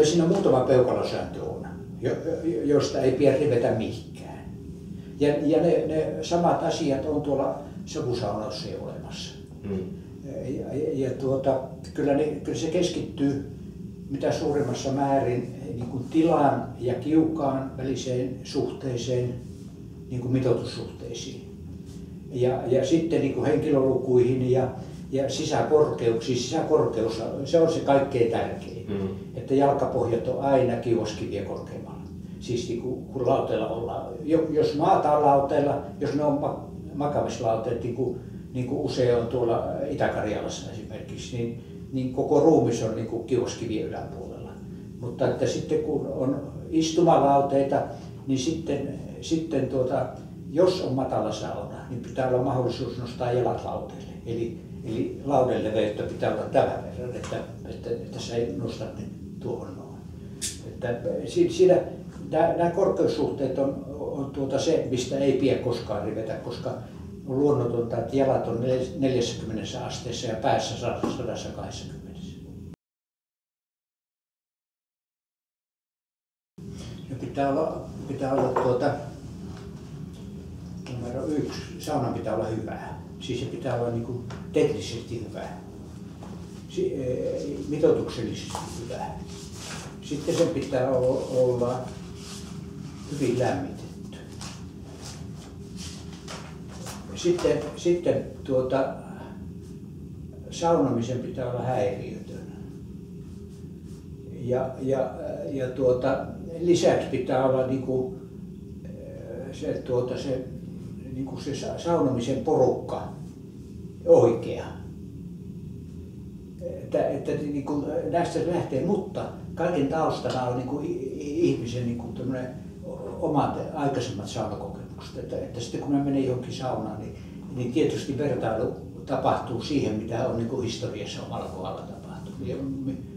Siinä muutama peukalosääntö on, josta ei pidä rivetä mihinkään. Ja ne samat asiat on tuolla savusaunassa jo olemassa. Kyllä se keskittyy mitä suurimmassa määrin niin kuin tilan ja kiukaan väliseen suhteeseen, niin kuin mitoitussuhteisiin. Ja sitten niin kuin henkilölukuihin ja sisäkorkeuksiin. Sisäkorkeus se on se kaikkein tärkein. Että jalkapohjat on aina kiuaskiviä korkeammalla. Siis niin kun lauteella ollaan. Jos maataan lauteella, jos ne on makamislauteet, niin kuin usein on tuolla Itä-Karjalassa esimerkiksi, niin koko ruumis on niin kuin kiuaskivien yläpuolella. Mutta että sitten kun on istumalauteita, niin sitten jos on matala sauna, niin pitää olla mahdollisuus nostaa jalat lauteelle. Eli lauden leveyttä pitää olla tämän verran, että sä ei nosta ne tuohon noin. Siinä nämä korkeussuhteet on se, mistä ei pidä koskaan rivetä, koska on luonnotonta, että jalat on 40 asteessa ja päässä 120. Ja pitää olla numero 1, saunan pitää olla hyvää. Siis se pitää olla niin kuin teknisesti hyvää, mitoituksellisesti hyvää. Sitten sen pitää olla hyvin lämmitetty. Sitten saunomisen pitää olla häiriötön. Lisäksi pitää olla niinku se saunomisen porukka oikea. Että niinku näistä lähtee, mutta kaiken taustana on niinku ihmisen niinku omat aikaisemmat saunakokemukset. Että sitten kun mä menen johonkin saunaan, niin tietysti vertailu tapahtuu siihen, mitä on niinku historiassa omalla kohdalla tapahtunut ja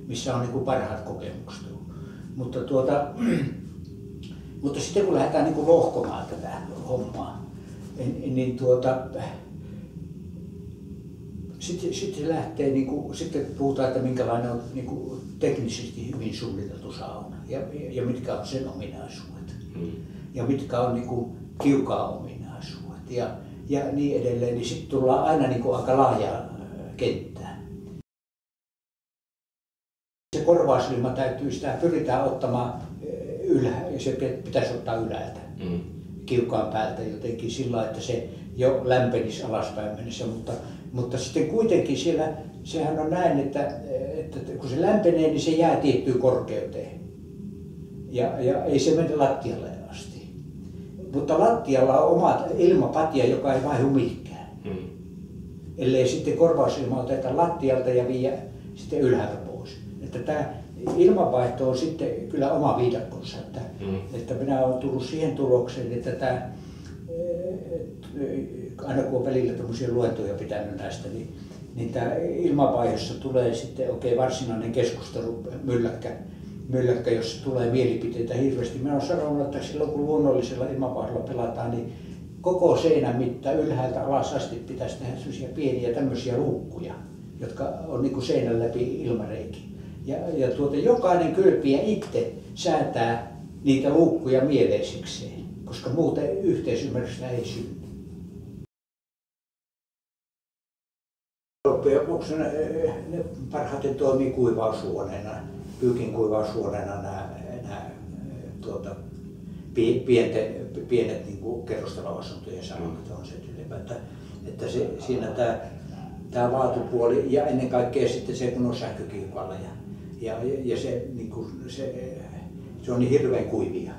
missä on niinku parhaat kokemukset. Mutta sitten kun lähdetään niinku lohkomaan tätä hommaa, niin sitten se lähtee sitten puhutaan, että minkälainen on teknisesti hyvin suunniteltu sauna ja mitkä on sen ominaisuudet ja mitkä on kiukaan ominaisuudet ja niin edelleen, niin sitten tullaan aina aika laajaa kenttää. Se korvausilma sitä pyritään ottamaan ja se pitäisi ottaa ylhäältä, kiukaan päältä jotenkin sillä, että se jo lämpenisi alaspäin mennessä, mutta sitten kuitenkin sehän on näin, että kun se lämpenee, niin se jää tiettyyn korkeuteen ja ei se mene lattialle asti. Mutta lattialla on oma ilmapatja, joka ei vaihdu mihinkään, ellei sitten korvausilma oteta lattialta ja viedä sitten ylhäältä pois. Että tämä ilmanvaihto on sitten kyllä oma viidakkonsa, että minä olen tullut siihen tulokseen, että aina kun on välillä tämmöisiä luentoja pitänyt näistä, niin tämä ilmanvaihdossa tulee sitten varsinainen keskustelu, mylläkkä, jossa tulee mielipiteitä hirveästi. Minä olen sanonut, että silloin kun luonnollisella ilmanvaihdolla pelataan, niin koko seinän mitta ylhäältä alas asti pitäisi tehdä sellaisia pieniä tämmöisiä luukkuja, jotka on niin kuin seinän läpi ilmareikiä. Ja jokainen kylpiä itse säätää niitä luukkuja mieleisikseen, koska muuten yhteisymmärrystä ei synny. Ne parhaiten toimii kuivaushuoneena, pyykin kuivaushuoneena nämä pienet niin kerrostaloasuntojen saunat on se ylempä. Että siinä tämä laatupuoli ja ennen kaikkea sitten se, kun on sähkökiukaalla ja se on niin hirveän kuivia.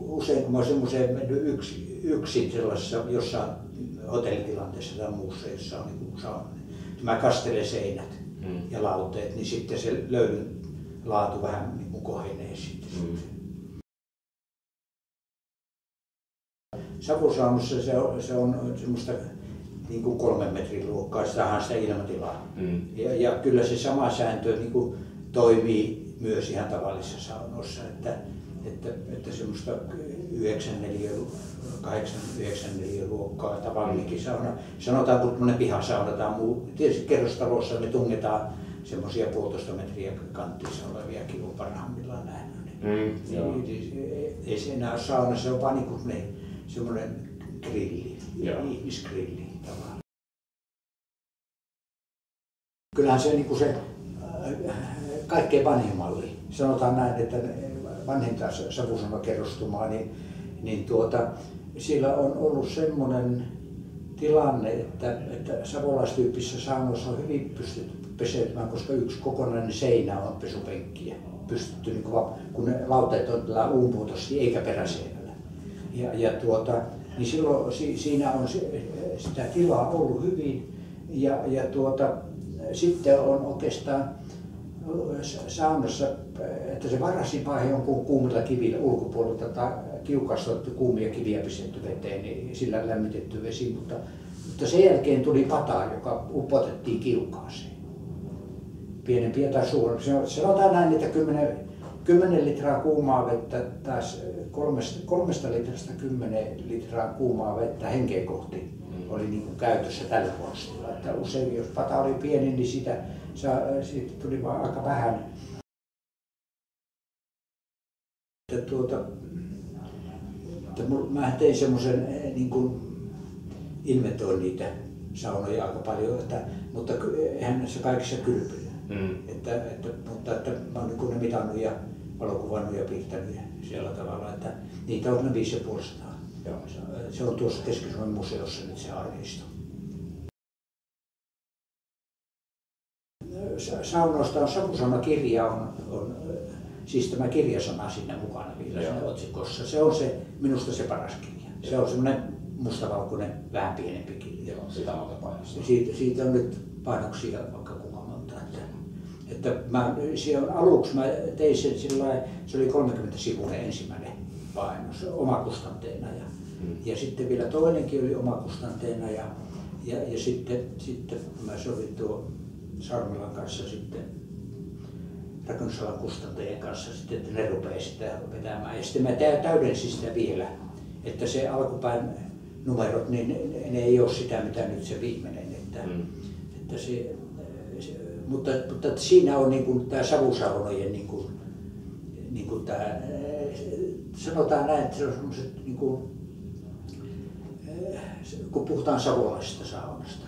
Usein kun mä oon semmoiseen mennyt yksin sellaisessa jossain hotellitilanteessa tai muussa, jossa on niin sauna, niin mä kastelen seinät ja lauteet, niin sitten se löydyn laatu vähän niin kohenee sitten. Savusaunassa se on semmoista niin kuin 3 metrin luokkaa, sitähän sitä ilmatilaa. Ja kyllä se sama sääntö niin kuin toimii myös ihan tavallisissa saunoissa, että semmoista 8-9 luokkaa tavallinenkin sauna. Sanotaan, kun tämmöinen pihasauna tai muu, tietysti kerrostalossa me tungetaan semmoisia 1,5 metriä kantissa oleviakin on parhaimmillaan nähnyt. Ei se enää ole sauna, se on vaan niin semmoinen grilli, ihmisgrilli tavallaan. Kyllähän se, niin kuin se kaikkein vanhin malli, sanotaan näin, että vanhinta savusaunakerrostumaa, niin siellä on ollut semmoinen tilanne, että savolaistyyppisissä saunoissa on hyvin pystytty peseytymään, koska yksi kokonainen seinä on pesupenkkiä pystytty, kun ne lauteet on tällä uumuotoisesti eikä peräseinällä. Niin silloin siinä on sitä tilaa ollut hyvin sitten on oikeastaan saunassa, että se varhasin vaihe on kuumilla kivillä ulkopuolelta tai kiukasta kuumia kiviä pistetty veteen, niin sillä lämmitetty vesi, mutta sen jälkeen tuli pata, joka upotettiin kiukaaseen. Pienempiä tai suurempia. Sanotaan näin, että 10 litraa kuumaa vettä, taas 3 litrasta 10 litraa kuumaa vettä henkeä kohti oli niin kuin käytössä tällä konstilla. Että usein jos pata oli pieni, niin siitä tuli vaan aika vähän. Mä tein semmoisen, niin kuin inventoin niitä saunoja aika paljon, mutta eihän se kaikissa kylpynyt. Mutta mä oon niin ne mitannut ja valokuvannut ja piirtänyt siellä tavalla, että niitä on 550. Se on tuossa Keski-Suomen museossa nyt se arkeisto. Saunoista on savusaunakirja, on siis tämä kirjasana siinä mukana vielä siinä otsikossa. Se on minusta se paras kirja. Se on semmoinen mustavalkoinen, vähän pienempi kirja. Sitä monta painosta. Siitä on nyt painoksia vaikka kuinka monta. Aluksi mä tein sen sillai, se oli 30-sivuinen ensimmäinen painos omakustanteena ja sitten vielä toinenkin oli omakustanteena ja sitten mä sovin tuon Sarmelan kanssa sitten rakennusalan kustantajien kanssa sitten, että ne rupeaa sitä vetämään ja sitten mä täydensin sitä vielä, että se alkupään numerot, niin ne ei ole sitä mitä nyt se viimeinen, mutta siinä on niin kuin tämä savusaunojen niin kuin tämä, sanotaan näin, että se on semmoiset niin kuin, kun puhutaan savolaisesta saunasta,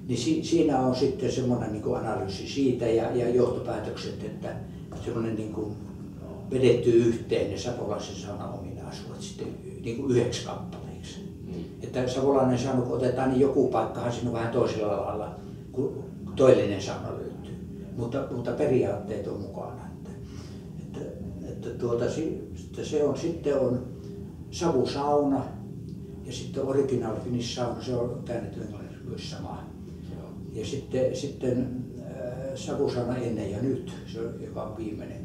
niin siinä on sitten semmoinen niin kuin analyysi siitä ja johtopäätökset, että semmoinen niin kuin vedetty yhteen ne savolaisen saunan ominaisuudet sitten niin kuin 9 kappaleiksi. Että savolainen sauna kun otetaan, niin joku paikkahan siinä on vähän toisella lailla kuin toillinen sauna löytyy, mutta periaatteet on mukana. Sitten on savusauna ja sitten original Finnish sauna, se on käännetty englanniksi myös sama. Ja sitten savusauna ennen ja nyt, se on, joka on viimeinen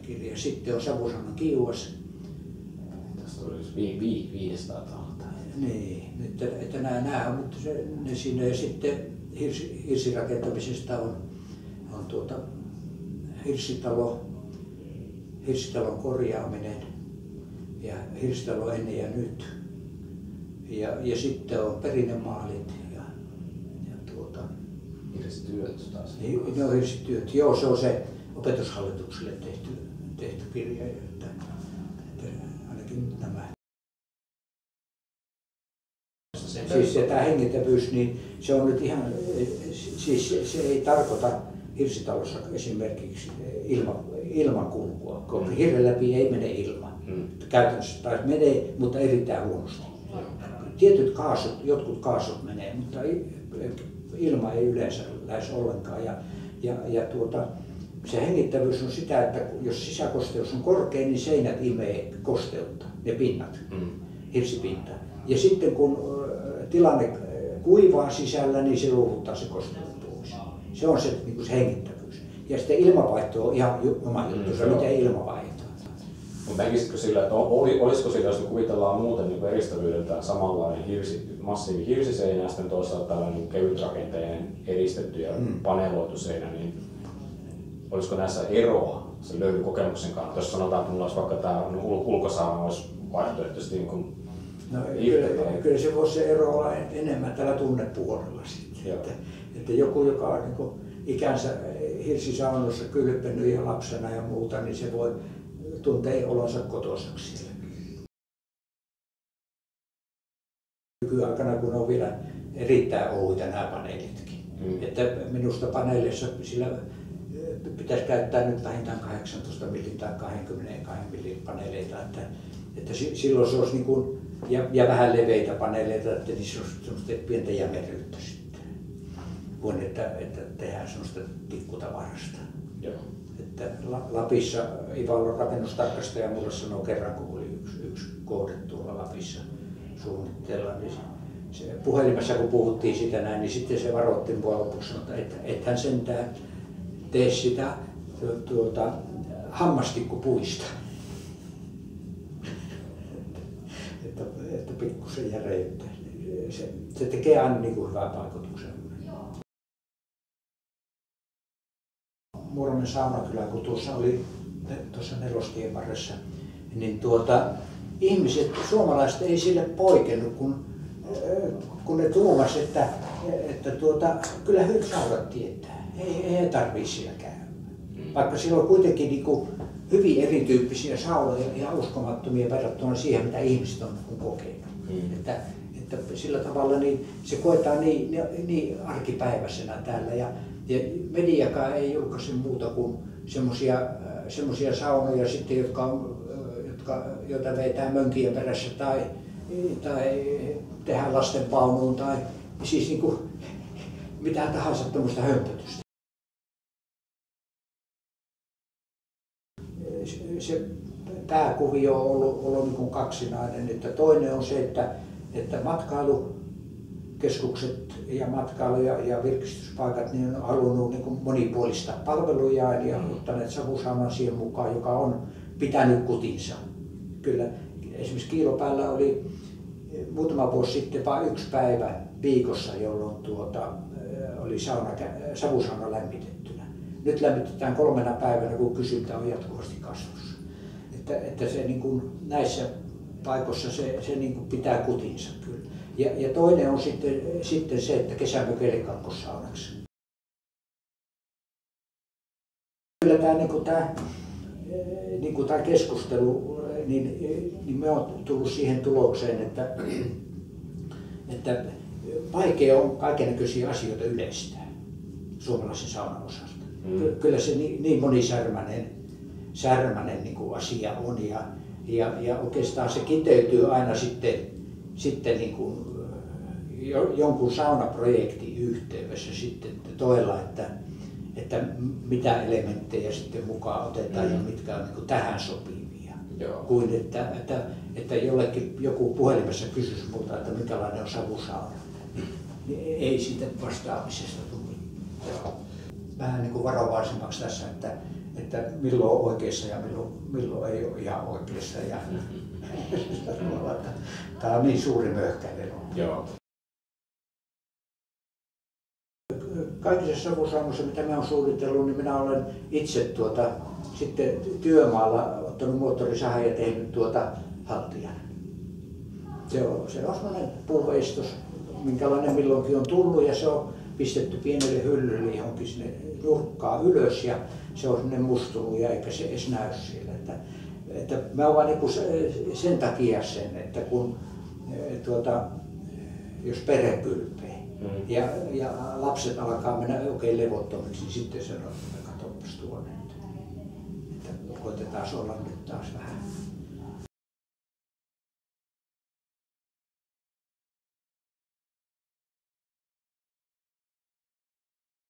kirja. Sitten on savusauna kiuas. Tässä olisi 500 tahta. Niin, että nämä on nyt ne siinä ja sitten hirsirakentamisesta on hirsitalon korjaaminen ja hirsitalo ennen ja nyt. Ja sitten on perinnemaalit ja hirsityöt taas. Ne on hirsityöt. Joo, se on se opetushallitukselle tehty kirja, että ainakin nämä. Siis tämä hengittävyys, niin se on nyt ihan, siis se ei tarkoita hirsitalossa esimerkiksi ilmankulkua, kun hirren läpi ei mene ilma. Käytännössä taas menee, mutta erittäin huonosti. Tietyt kaasut, jotkut kaasut menee, mutta ilma ei yleensä lähes ollenkaan. Se hengittävyys on sitä, että jos sisäkosteus on korkea, niin seinät imee kosteutta, ne pinnat, hirsipinta. Ja sitten kun tilanne kuivaa sisällä, niin se luovuttaa se kosteus pois. Se on se, niin se hengittävyys. Ja sitten ilmavaihto on ihan oma juttu, miten ilma vaihtaa. Mutta näkisitkö sillä, että olisiko sillä, jos me kuvitellaan muuten niin eristävyydeltään samanlainen massiivi hirsiseinä ja sitten toisaalta tällainen kevytrakenteinen eristetty ja paneeloitu seinä, niin olisiko näissä eroa sen löydykokemuksen kannalta? Jos sanotaan, että mulla olisi vaikka tämä ulkosauna olisi vaihtoehtoisesti niin kuin kyllä se voisi se ero olla enemmän tällä tunnepuolella sitten. Että joku, joka on niin ikänsä hirsisaunossa kylpenyt ja lapsena ja muuta, niin se voi tuntea olonsa kotoisaksi siellä. Nykyaikana, kun on vielä erittäin ouita nämä paneelitkin. Että minusta paneeleissa sillä pitäisi käyttää nyt vähintään 18 millin tai 22 millin paneeleita, että silloin se olisi niin kuin, ja vähän leveitä paneeleita, että niissä olisi semmoista pientä jämeryyttä sitten, kuin että tehdään semmoista tikkutavarasta. Joo. Että Lapissa Ivalo rakennustarkastaja mulle sanoi kerran, kun oli yksi kohde tuolla Lapissa suunnitteilla, niin se puhelimessa kun puhuttiin sitä näin, niin sitten se varoitti mua lopuksi, että ethän sentään tee sitä hammastikkupuista. että pikkusen järeyttä. Se tekee aina niin kuin hyvää vaikutuksen. Muuramen saunakylä, kun tuossa oli tuossa Nelostien varressa, niin ihmiset, suomalaiset ei sille poikennut, kun ne tuumas, että kyllä saurat tietää, ei tarvitse siellä käydä. Vaikka siellä on kuitenkin niin kuin hyvin erityyppisiä saunoja, ihan uskomattomia verrattuna siihen, mitä ihmiset on kokenut. Että sillä tavalla niin se koetaan niin arkipäiväisenä täällä. Ja mediakaan ei julkaise muuta kuin semmoisia saunoja, sitten, joita vetää mönkien perässä tai tehdään lastenpaunuun tai siis niin kuin mitä tahansa tämmöistä hömpötystä. Se pääkuvio on ollut niin kuin kaksinainen, että toinen on se, että matkailukeskukset ja matkailu- ja virkistyspaikat niin on halunnut niin kuin monipuolistaa palvelujaan ja ottaneet savusaunan siihen mukaan, joka on pitänyt kutinsa. Kyllä esimerkiksi Kiilopäällä oli muutama vuosi sitten vain yksi päivä viikossa, jolloin oli savusauna lämmitettynä. Nyt lämmitetään 3 päivänä, kun kysyntä on jatkuvasti kasvussa. Että se niin kuin näissä paikoissa se niin kuin pitää kutinsa kyllä. Ja toinen on sitten se, että kesämökeille kakkossaunaksi. Kyllä tämä keskustelu, niin me on tullut siihen tulokseen, että vaikea on kaikennäköisiä asioita yleistää suomalaisen saunan osalta. Kyllä se niin monisärmäinen niin kuin asia on ja oikeastaan se kiteytyy aina sitten niin kuin jonkun saunaprojektin yhteydessä sitten toella, että mitä elementtejä sitten mukaan otetaan ja mitkä on niin kuin tähän sopivia. Joo. Kuin että jollekin joku puhelimessa kysyisi multa, että minkälainen on savusauna. Niin ei siitä vastaamisesta tule. Vähän niin kuin varovaisemmaksi tässä, että milloin on oikeassa ja milloin ei ole ihan oikeassa. Ja tämä on niin suuri möhkäinen. Joo. Kaikissa savusaunoissa, mitä mä oon suunnitellut, niin minä olen itse sitten työmaalla ottanut moottorisahan ja tehnyt haltijan. Se on sellainen puuveistos, minkälainen milloinkin on tullut, ja se on pistetty pienelle hyllylle johonkin sinne nurkkaan ylös ja se on sinne mustunut ja eikä se edes näy siellä. Että mä oon niin sen takia sen, että kun jos perhe kylpee ja lapset alkaa mennä oikein levottomiksi, niin sitten sanoo, että katsopas tuonne, että koitetaan olla nyt taas vähän